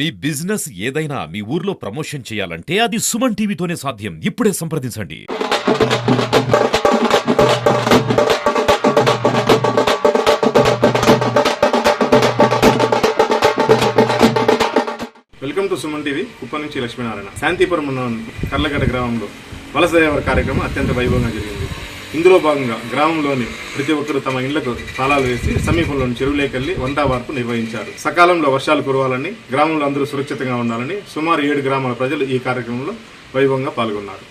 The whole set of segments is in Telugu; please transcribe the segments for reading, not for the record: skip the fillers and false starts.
మీ బిజినెస్ ఏదైనా మీ ఊర్లో ప్రమోషన్ చేయాలంటే అది సుమన్ టీవీతోనే సాధ్యం. ఇప్పుడే సంప్రదించండి. Welcome to Suman TV. Kuppam నుంచి లక్ష్మీనారాయణ. శాంతిపురం కర్లగడ్డ గ్రామంలో వలస దేవర కార్యక్రమం అత్యంత వైభవంగా జరిగింది. ఇందులో భాగంగా గ్రామంలోని ప్రతి ఒక్కరూ తమ ఇళ్లకు తాళాలు వేసి సమీపంలోని చెరువులేకెళ్లి వంటావార్పు నిర్వహించారు. సకాలంలో వర్షాలు కురవాలని, గ్రామంలో అందరూ సురక్షితంగా ఉండాలని సుమారు 7 గ్రామాల ప్రజలు ఈ కార్యక్రమంలో వైభవంగా పాల్గొన్నారు.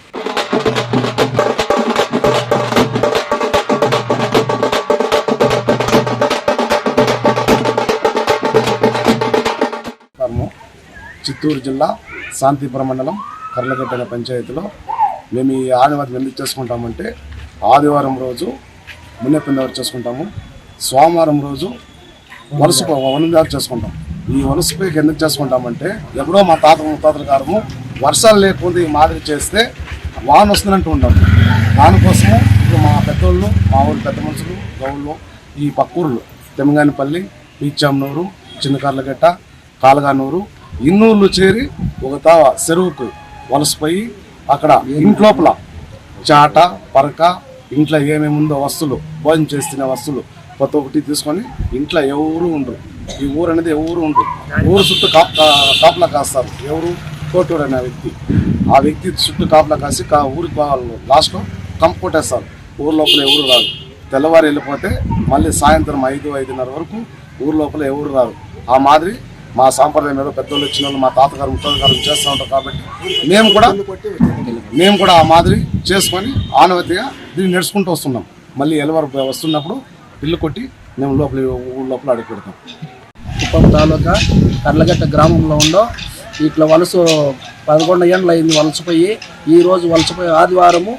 చిత్తూరు జిల్లా శాంతిపురం మండలం కర్లగడ్డ పంచాయతీలో మేము ఈ ఆదివారం ఎందుకు చేసుకుంటామంటే, ఆదివారం రోజు మున్నెపిందవారు చేసుకుంటాము, సోమవారం రోజు వనదారు చేసుకుంటాం. ఈ వనసపైకి ఎందుకు చేసుకుంటామంటే, ఎప్పుడో మా ముత్తాతల గారు వర్షాలు లేకుండా ఈ మాదిరి చేస్తే వాన వస్తుందంటూ ఉంటాము. దానికోసము ఇప్పుడు మా పెద్దోళ్ళు, మా ఊరు పెద్ద మనుషులు, గౌళ్ళు, ఈ పక్కూరులు తెమంగానిపల్లి, పీచాంనూరు, చిన్న కర్లగడ్డ, కాలగానూరు, ఇన్నూళ్ళు చేరి ఒక చెరువుకు వలసపోయి అక్కడ ఇంట్లోపల చాట పరక ఇంట్లో ఏమేమి ఉందో వస్తువులు, భోజనం చేస్తున్న వస్తువులు ప్రతి ఒక్కటి తీసుకొని ఇంట్లో ఎవరు ఉండరు. ఈ ఊరు అనేది ఎవరు ఉండరు. ఊరు చుట్టూ కాపలా కాస్తారు. ఎవరు కోటూరు అనే వ్యక్తి, ఆ వ్యక్తి చుట్టూ కాపలా కాసి ఊరికి లాస్ట్లో కంపు కొట్టేస్తారు. ఊరు లోపల ఎవరు రారు. తెల్లవారు వెళ్ళిపోతే మళ్ళీ సాయంత్రం 5-5:30 వరకు ఊరు లోపల ఎవరు రారు. ఆ మాదిరి మా సాంప్రదాయం ఏదో పెద్దోళ్ళు వచ్చిన వాళ్ళు, మా తాతగారు ముత్తాతగారు చేస్తూ ఉంటారు. కాబట్టి మేము కూడా ఆ మాదిరి చేసుకొని ఆనవతిగా దీన్ని నడుచుకుంటూ వస్తున్నాం. మళ్ళీ ఎలవారు వస్తున్నప్పుడు ఇల్లు కొట్టి మేము ఊళ్ళో లోపల అడుగు పెడతాం. కుప్పం తాలూకా కర్లగట్ట గ్రామంలో ఉండో ఇట్లా వలస 11 ఏళ్ళు అయింది వలసపోయి. ఈరోజు వలసపోయి ఆదివారము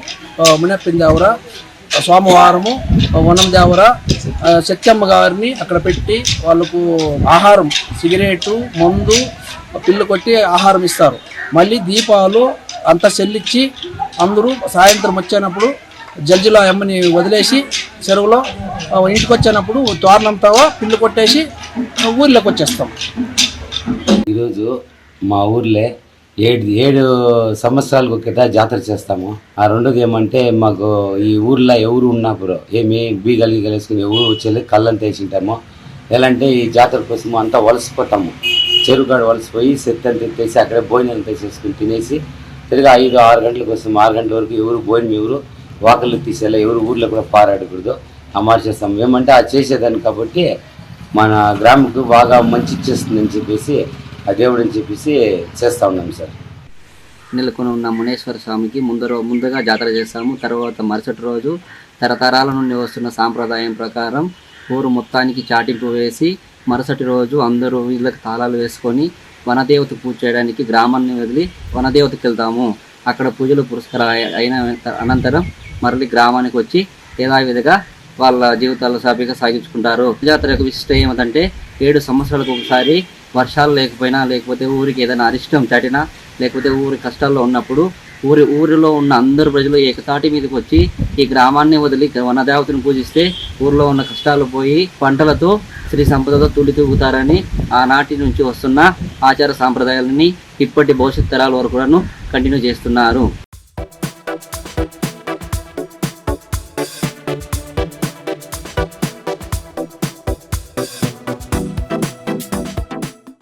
మునెప్పిందేవర, సోమవారము వనం దేవర సత్యమ్మ గారిని అక్కడ పెట్టి వాళ్ళకు ఆహారం, సిగరెటు, మందు, పిల్లు కొట్టి ఆహారం ఇస్తారు. మళ్ళీ దీపాలు అంతా చెల్లించి అందరూ సాయంత్రం వచ్చేటప్పుడు జడ్జిలో అమ్మని వదిలేసి చెరువులో ఇంటికి వచ్చేటప్పుడు తోరణంతో పిల్లు కొట్టేసి ఊర్లోకి వచ్చేస్తాం. ఈరోజు మా ఊర్లో 7 సంవత్సరాలకు ఒక జాతర చేస్తాము. ఆ రెండోది ఏమంటే, మాకు ఈ ఊర్లో ఎవరు ఉన్నప్పుడు ఏమి బీగలిగలేసుకుని ఎవరు వచ్చేది కళ్ళంతా వేసింటాము. ఎలా అంటే ఈ జాతర కోసం అంతా వలసిపోతాము. చెరువుగాడు వలసిపోయి సెత్తి అంతా ఎత్తేసి అక్కడే భోజనం తీసేసుకుని తినేసి తిరిగి 5-6 గంటల కోసం 6 గంటల వరకు ఎవరు భోజనం ఎవరు వాకళ్ళు తీసేలా ఎవరు ఊర్లో కూడా పారాడకూడదు. అమలు చేస్తాము. ఏమంటే ఆ చేసేదాన్ని కాబట్టి మన గ్రామంకు బాగా మంచి చేస్తుందని చెప్పేసి ఆ దేవుడు అని చెప్పేసి చేస్తూ ఉన్నాం సార్. నెలకొని ఉన్న మునేశ్వర స్వామికి ముందుగా జాతర చేస్తాము. తర్వాత మరుసటి రోజు తరతరాల నుండి వస్తున్న సాంప్రదాయం ప్రకారం ఊరు మొత్తానికి చాటింపు వేసి మరుసటి రోజు అందరూ వీళ్ళకి తాళాలు వేసుకొని వనదేవత పూజ చేయడానికి గ్రామాన్ని వదిలి వనదేవతకి వెళ్తాము. అక్కడ పూజలు పురస్కారాలు అయిన అనంతరం మరలి గ్రామానికి వచ్చి యథావిధిగా వాళ్ళ జీవితాలు సాఫీగా సాగించుకుంటారు. జాతర యొక్క విశిష్టత ఏమిటంటే, 7 సంవత్సరాలకు ఒకసారి వర్షాలు లేకపోయినా, లేకపోతే ఊరికి ఏదైనా అరిష్టం చాటినా, లేకపోతే ఊరి కష్టాల్లో ఉన్నప్పుడు ఊరిలో ఉన్న అందరు ప్రజలు ఏకతాటి మీదకి వచ్చి ఈ గ్రామాన్ని వదిలి వనదేవతను పూజిస్తే ఊరిలో ఉన్న కష్టాలు పోయి పంటలతో శ్రీ సంపదతో తూగుతారని ఆనాటి నుంచి వస్తున్న ఆచార సాంప్రదాయాలని ఇప్పటి భవిష్యత్ తరాల వరకు కంటిన్యూ చేస్తున్నారు.